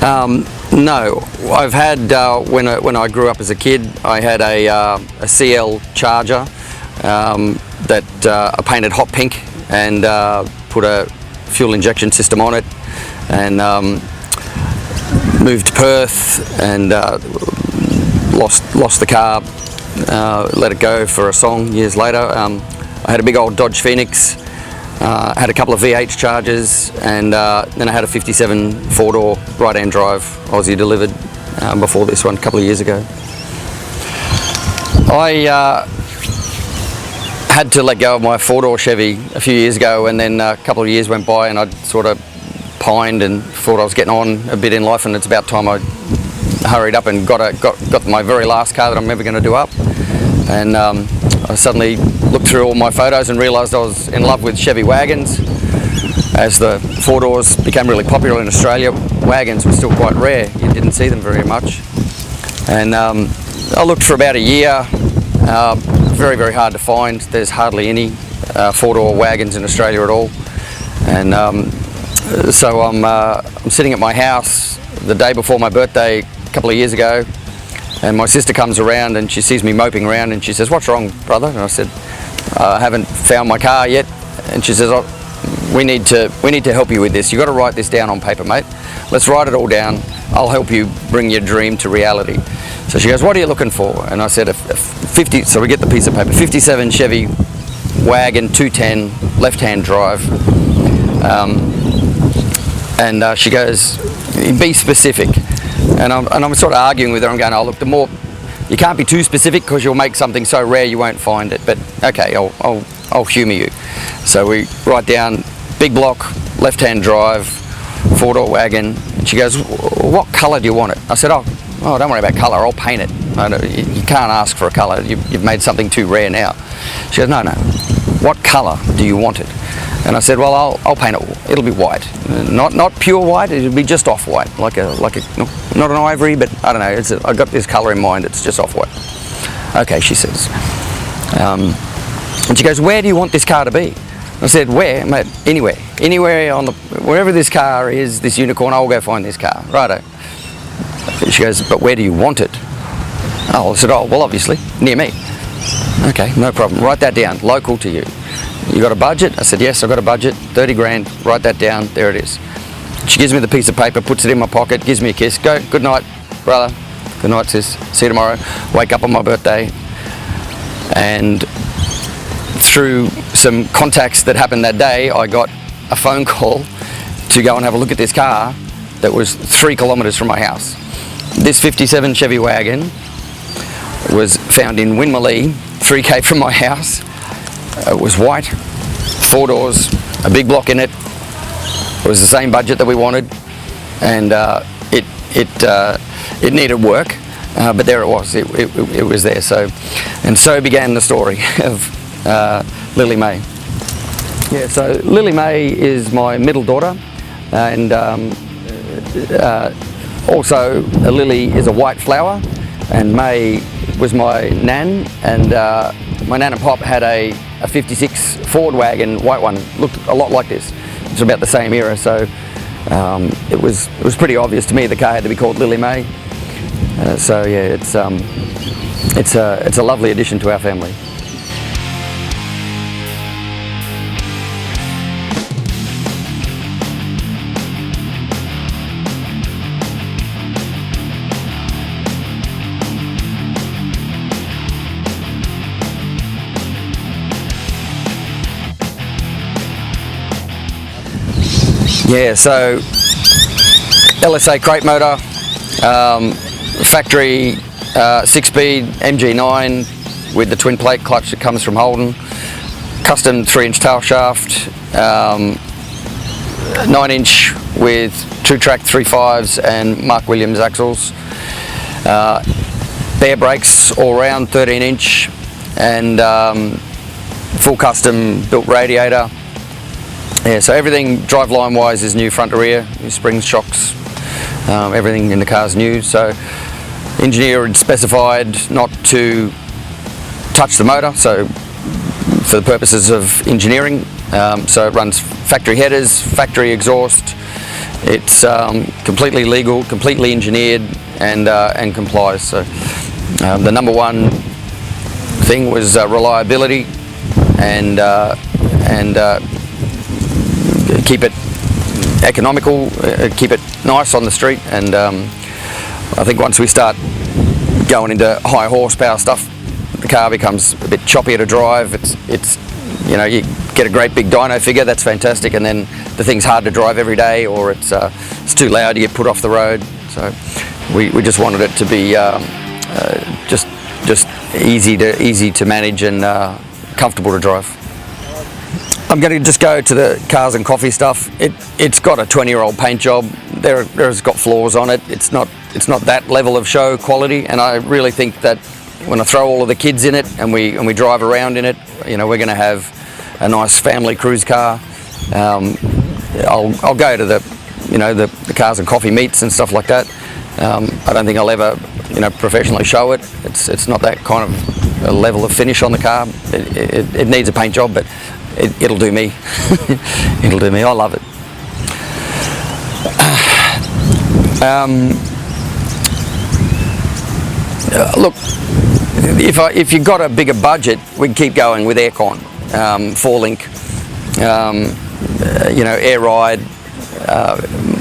No, I've had, when I grew up as a kid, I had a CL Charger that I painted hot pink and put a fuel injection system on it, and moved to Perth and lost the car, let it go for a song years later. I had a big old Dodge Phoenix, had a couple of V8 Chargers, and then I had a 57 four-door right-hand drive Aussie delivered before this one a couple of years ago. I had to let go of my four-door Chevy a few years ago, and then a couple of years went by and I'd sort of pined and thought I was getting on a bit in life, and it's about time I hurried up and got my very last car that I'm ever going to do up. And I suddenly looked through all my photos and realised I was in love with Chevy wagons. As the four doors became really popular in Australia, wagons were still quite rare. You didn't see them very much. And I looked for about a year. Very, very hard to find. There's hardly any four-door wagons in Australia at all. And so I'm sitting at my house the day before my birthday a couple of years ago, and my sister comes around and she sees me moping around and she says, "What's wrong, brother?" And I said, "I haven't found my car yet." And she says, "Oh, we need to help you with this. You've got to write this down on paper, mate. Let's write it all down. I'll help you bring your dream to reality." So she goes, "What are you looking for?" And I said, so we get the piece of paper, 57 Chevy wagon, 210, left-hand drive. And she goes, "Be specific." And I'm sort of arguing with her. I'm going, "Oh, look, you can't be too specific because you'll make something so rare you won't find it. But okay, I'll humour you." So we write down big block, left-hand drive, four-door wagon. And she goes, "What colour do you want it?" I said, "Oh, don't worry about colour. I'll paint it. You can't ask for a colour. You've made something too rare now." She goes, "No. What colour do you want it?" And I said, "Well, I'll paint it. It'll be white, not pure white. It'll be just off white, like a not an ivory, but I don't know. I got this colour in mind. It's just off white." "Okay," she says. And she goes, "Where do you want this car to be?" I said, "Where, mate? Anywhere wherever this car is, this unicorn. I'll go find this car." "Righto." She goes, "But where do you want it?" I said, "Oh, well, obviously near me." "Okay, no problem. Write that down. Local to you. You got a budget?" I said, "Yes, I've got a budget, 30 grand, write that down, there it is." She gives me the piece of paper, puts it in my pocket, gives me a kiss. "Go, good night, brother. Good night, sis. See you tomorrow." Wake up on my birthday, and through some contacts that happened that day, I got a phone call to go and have a look at this car that was 3 kilometres from my house. This 57 Chevy wagon was found in Winmalee, 3k from my house. It was white, 4 doors, a big block in it. It was the same budget that we wanted, and it needed work, but there it was. It was there. So began the story of Lily May. Yeah. So Lily May is my middle daughter, and also a lily is a white flower, and May was my nan, and my nan and pop had a 56 Ford wagon, white one, looked a lot like this. It's about the same era, so it was pretty obvious to me the car had to be called Lily May. So yeah, it's a lovely addition to our family. Yeah, so LSA crate motor, factory 6-speed MG9 with the twin plate clutch that comes from Holden, custom 3-inch tail shaft, 9-inch with 2-track 3.5s and Mark Williams axles, bare brakes all round, 13-inch, and full custom built radiator. Yeah, so everything driveline wise is new, front to rear, new springs, shocks, everything in the car's new. So engineer had specified not to touch the motor, so for the purposes of engineering, so it runs factory headers, factory exhaust, It's completely legal, completely engineered, and complies. So the number one thing was reliability and keep it economical, keep it nice on the street. And I think once we start going into high horsepower stuff, the car becomes a bit choppier to drive. It's you know, you get a great big dyno figure, that's fantastic, and then the thing's hard to drive every day, or it's too loud to get put off the road. So we just wanted it to be just easy to manage and comfortable to drive. I'm going to just go to the cars and coffee stuff. It's got a 20-year-old paint job. There's got flaws on it. It's not that level of show quality, and I really think that when I throw all of the kids in it and we drive around in it, you know, we're going to have a nice family cruise car. I'll go to the cars and coffee meets and stuff like that. I don't think I'll ever, you know, professionally show it. It's not that kind of a level of finish on the car. It needs a paint job, but it'll do me. It'll do me. I love it. Look, if you've got a bigger budget, we can keep going with aircon, 4-link, you know, air ride,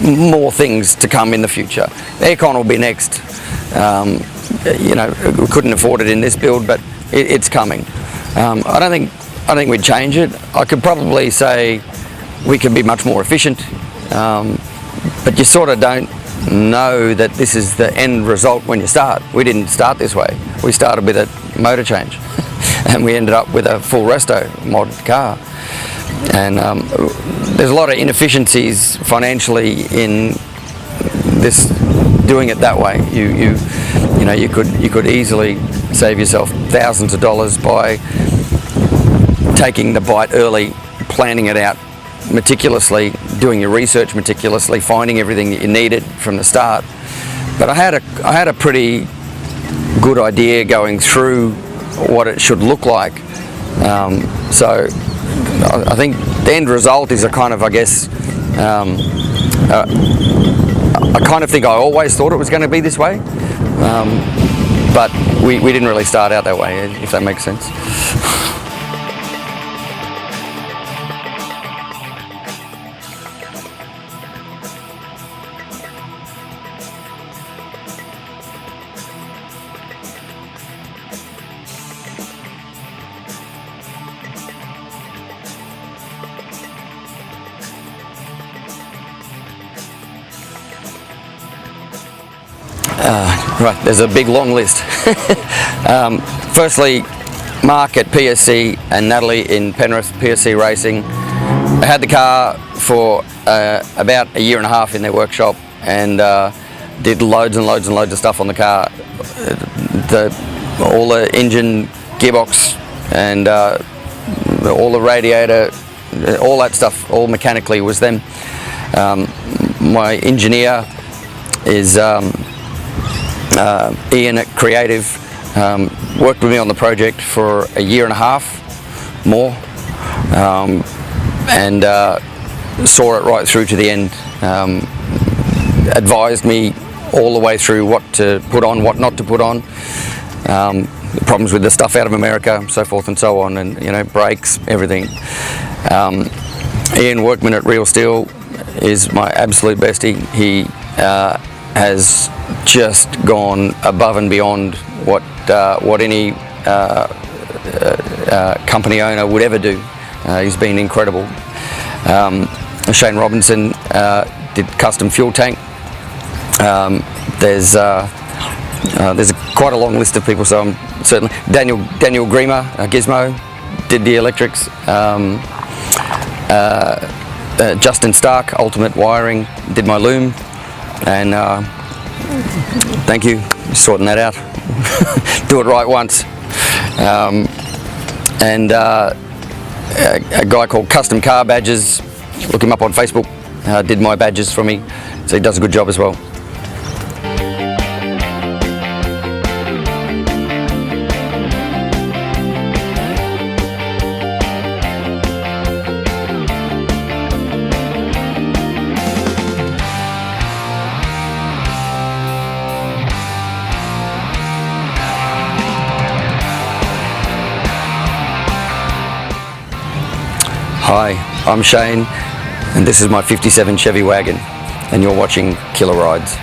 more things to come in the future. Aircon will be next. You know, we couldn't afford it in this build, but it's coming. I don't think we'd change it. I could probably say we could be much more efficient, but you sort of don't know that this is the end result when you start. We didn't start this way. We started with a motor change and we ended up with a full resto mod car. And there's a lot of inefficiencies financially in this, doing it that way. You know, you could easily save yourself thousands of dollars by taking the bite early, planning it out meticulously, doing your research meticulously, finding everything that you needed from the start. But I had a pretty good idea going through what it should look like. So I think the end result is a kind of, I guess, I kind of think I always thought it was going to be this way, but we didn't really start out that way, if that makes sense. Right, there's a big long list. Firstly, Mark at PSC and Natalie in Penrith PSC Racing. I had the car for about a year and a half in their workshop and did loads and loads and loads of stuff on the car. All the engine, gearbox, and all the radiator, all that stuff, all mechanically was them. My engineer is Ian at Creative, worked with me on the project for a year and a half more, and saw it right through to the end. Advised me all the way through what to put on, what not to put on, problems with the stuff out of America, so forth and so on, and you know, brakes, everything. Ian Workman at Real Steel is my absolute bestie. He has just gone above and beyond what any company owner would ever do. He's been incredible. Shane Robinson did custom fuel tank. There's quite a long list of people, so I'm certainly Daniel Grima, Gizmo, did the electrics. Justin Stark, Ultimate Wiring, did my loom, and thank you for sorting that out. Do it right once. And a guy called Custom Car Badges, look him up on Facebook, did my badges for me, so he does a good job as well. Hi, I'm Shane, and this is my 57 Chevy wagon, and you're watching Killer Rides.